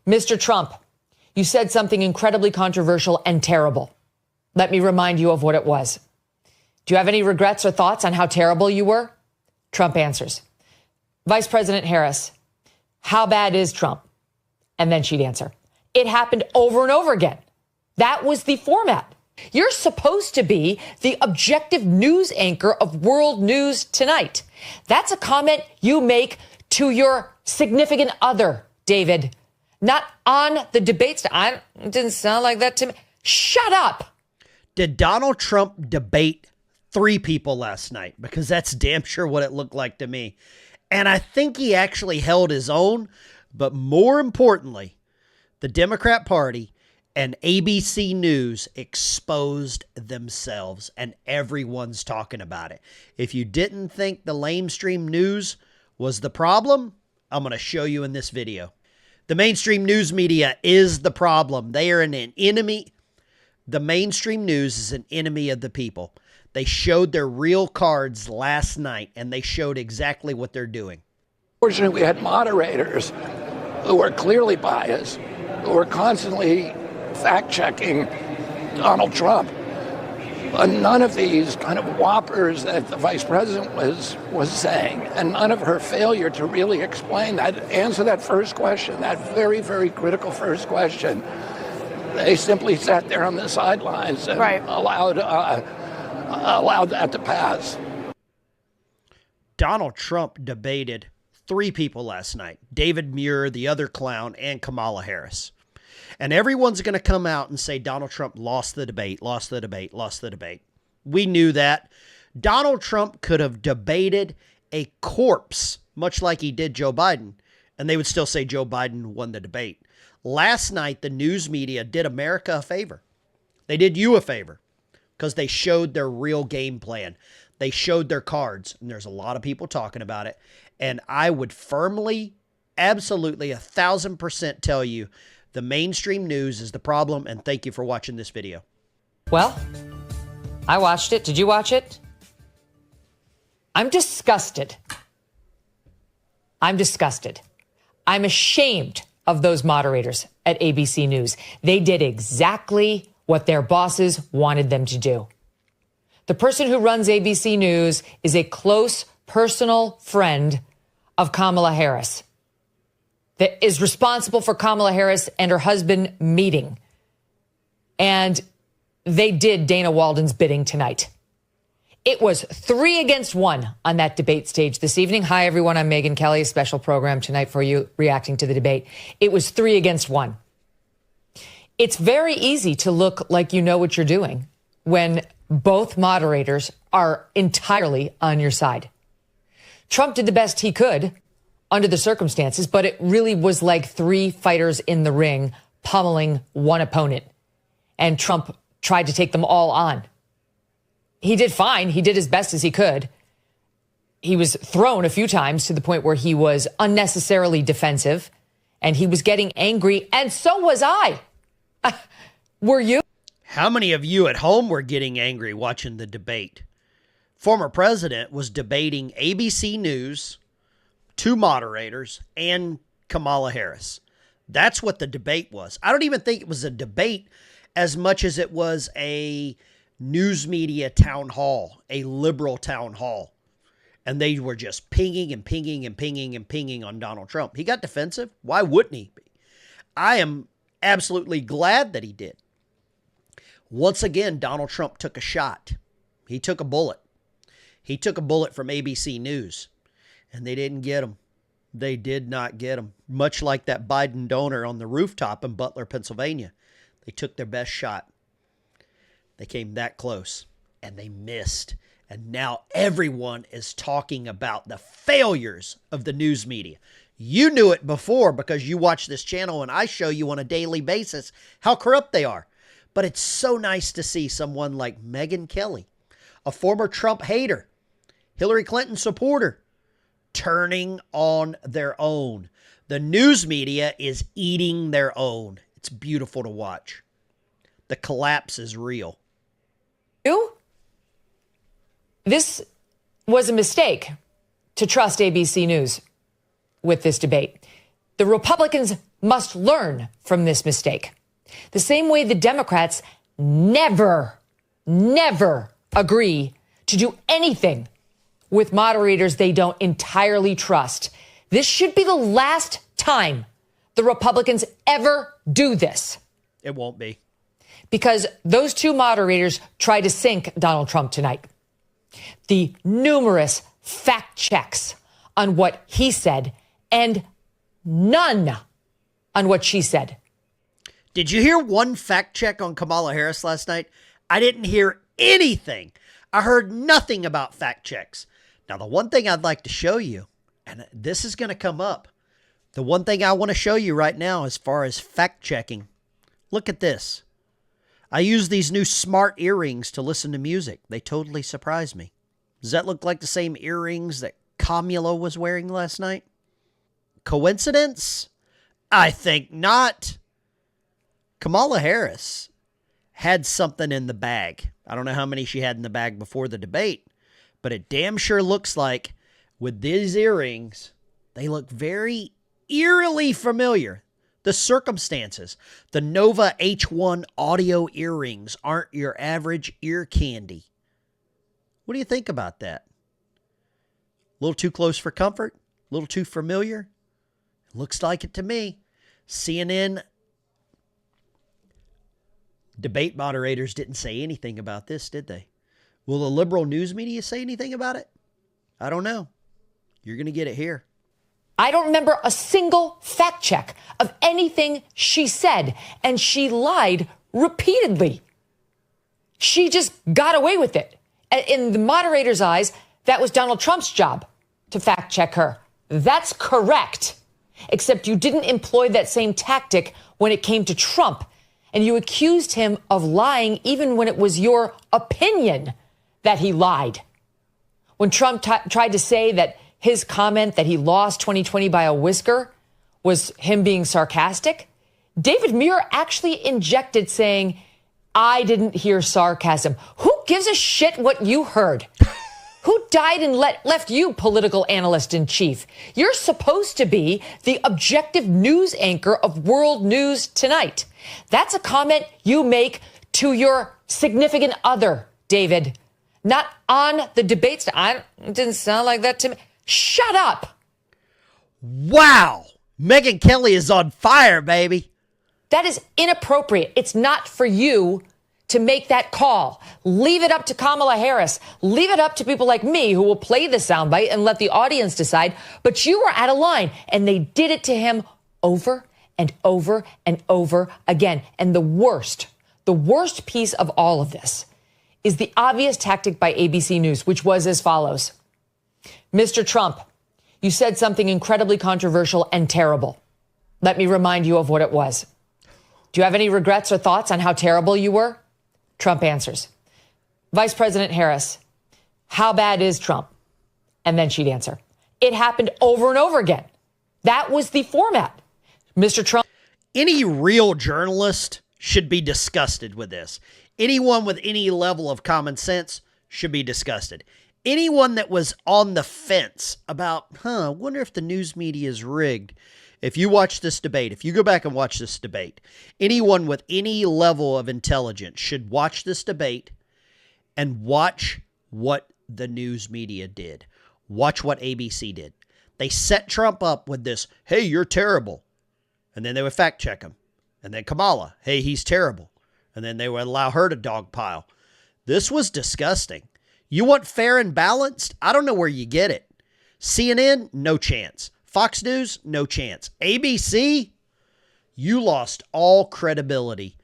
Mr. Trump, you said something incredibly controversial and terrible. Let me remind you of what it was. Do you have any regrets or thoughts on how terrible you were? Trump answers. Vice President Harris, how bad is Trump? And then she'd answer. It happened over and over again. That was the format. You're supposed to be the objective news anchor of World News Tonight. That's a comment you make to your significant other, David. Not on the debate. It didn't sound like that to me. Shut up. Did Donald Trump debate 3 people last night? Because that's damn sure what it looked like to me. And I think he actually held his own. But more importantly, the Democrat Party and ABC News exposed themselves, and everyone's talking about it. If you didn't think the lamestream news was the problem, I'm going to show you in this video. The mainstream news media is the problem. They are an enemy. The mainstream news is an enemy of the people. They showed their real cards last night, and they showed exactly what they're doing. Fortunately, we had moderators who were clearly biased, who were constantly fact-checking Donald Trump. But none of these kind of whoppers that the vice president was saying, and none of her failure to really explain that, answer that first question, that very, very critical first question. They simply sat there on the sidelines and allowed that to pass. Donald Trump debated 3 people last night: David Muir, the other clown, and Kamala Harris. And everyone's going to come out and say Donald Trump lost the debate, lost the debate, lost the debate. We knew that. Donald Trump could have debated a corpse, much like he did Joe Biden, and they would still say Joe Biden won the debate. Last night, the news media did America a favor. They did you a favor because they showed their real game plan. They showed their cards, and there's a lot of people talking about it. And I would firmly, absolutely, 1,000% tell you the mainstream news is the problem, and thank you for watching this video. Well, I watched it. Did you watch it? I'm disgusted. I'm disgusted. I'm ashamed of those moderators at ABC News. They did exactly what their bosses wanted them to do. The person who runs ABC News is a close personal friend of Kamala Harris, that is responsible for Kamala Harris and her husband meeting. And they did Dana Walden's bidding tonight. It was 3 against 1 on that debate stage this evening. Hi, everyone. I'm Megyn Kelly, a special program tonight for you reacting to the debate. It was 3 against 1. It's very easy to look like you know what you're doing when both moderators are entirely on your side. Trump did the best he could under the circumstances, but it really was like 3 fighters in the ring pummeling one opponent. And Trump tried to take them all on. He did fine. He did as best as he could. He was thrown a few times to the point where he was unnecessarily defensive, and he was getting angry, and so was I. Were you? How many of you at home were getting angry watching the debate? Former president was debating ABC News, 2 moderators, and Kamala Harris. That's what the debate was. I don't even think it was a debate as much as it was a news media town hall, a liberal town hall. And they were just pinging and pinging and pinging and pinging on Donald Trump. He got defensive. Why wouldn't he be? I am absolutely glad that he did. Once again, Donald Trump took a shot. He took a bullet. He took a bullet from ABC News. And they didn't get him. They did not get him. Much like that Biden donor on the rooftop in Butler, Pennsylvania. They took their best shot. They came that close. And they missed. And now everyone is talking about the failures of the news media. You knew it before because you watch this channel and I show you on a daily basis how corrupt they are. But it's so nice to see someone like Megyn Kelly, a former Trump hater, Hillary Clinton supporter, turning on their own. The news media is eating their own. It's beautiful to watch. The collapse is real. This was a mistake to trust ABC News with this debate. The Republicans must learn from this mistake. The same way the Democrats never agree to do anything with moderators they don't entirely trust. This should be the last time the Republicans ever do this. It won't be. Because those two moderators tried to sink Donald Trump tonight. The numerous fact checks on what he said and none on what she said. Did you hear one fact check on Kamala Harris last night? I didn't hear anything. I heard nothing about fact checks. Now, the one thing I'd like to show you, and this is going to come up, the one thing I want to show you right now as far as fact checking, look at this. I use these new smart earrings to listen to music. They totally surprised me. Does that look like the same earrings that Kamala was wearing last night? Coincidence? I think not. Kamala Harris had something in the bag. I don't know how many she had in the bag before the debate, but it damn sure looks like with these earrings, they look very eerily familiar. The circumstances. The Nova H1 audio earrings aren't your average ear candy. What do you think about that? A little too close for comfort? A little too familiar? Looks like it to me. CNN debate moderators didn't say anything about this, did they? Will the liberal news media say anything about it? I don't know. You're going to get it here. I don't remember a single fact check of anything she said, and she lied repeatedly. She just got away with it. In the moderator's eyes, that was Donald Trump's job to fact check her. That's correct. Except you didn't employ that same tactic when it came to Trump, and you accused him of lying even when it was your opinion that he lied. When Trump tried to say that his comment that he lost 2020 by a whisker was him being sarcastic, David Muir actually injected saying, I didn't hear sarcasm. Who gives a shit what you heard? Who died and left you political analyst in chief? You're supposed to be the objective news anchor of World News Tonight. That's a comment you make to your significant other, David, not on the debate. It didn't sound like that to me. Shut up. Wow. Megyn Kelly is on fire, baby. That is inappropriate. It's not for you to make that call. Leave it up to Kamala Harris. Leave it up to people like me who will play the soundbite and let the audience decide. But you were out of line, and they did it to him over and over and over again. And the worst piece of all of this is the obvious tactic by ABC News, which was as follows. Mr. Trump, you said something incredibly controversial and terrible. Let me remind you of what it was. Do you have any regrets or thoughts on how terrible you were? Trump answers. Vice President Harris, how bad is Trump? And then she'd answer. It happened over and over again. That was the format. Mr. Trump. Any real journalist should be disgusted with this. Anyone with any level of common sense should be disgusted. Anyone that was on the fence about, I wonder if the news media is rigged. If you watch this debate, if you go back and watch this debate, anyone with any level of intelligence should watch this debate and watch what the news media did. Watch what ABC did. They set Trump up with this, hey, you're terrible. And then they would fact check him. And then Kamala, hey, he's terrible. And then they would allow her to dogpile. This was disgusting. You want fair and balanced? I don't know where you get it. CNN, no chance. Fox News, no chance. ABC, you lost all credibility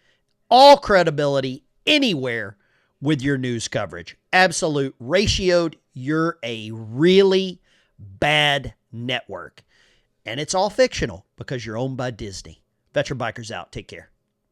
anywhere with your news coverage. Absolute ratioed. You're a really bad network. And it's all fictional because you're owned by Disney. Veteran Bikers out. Take care.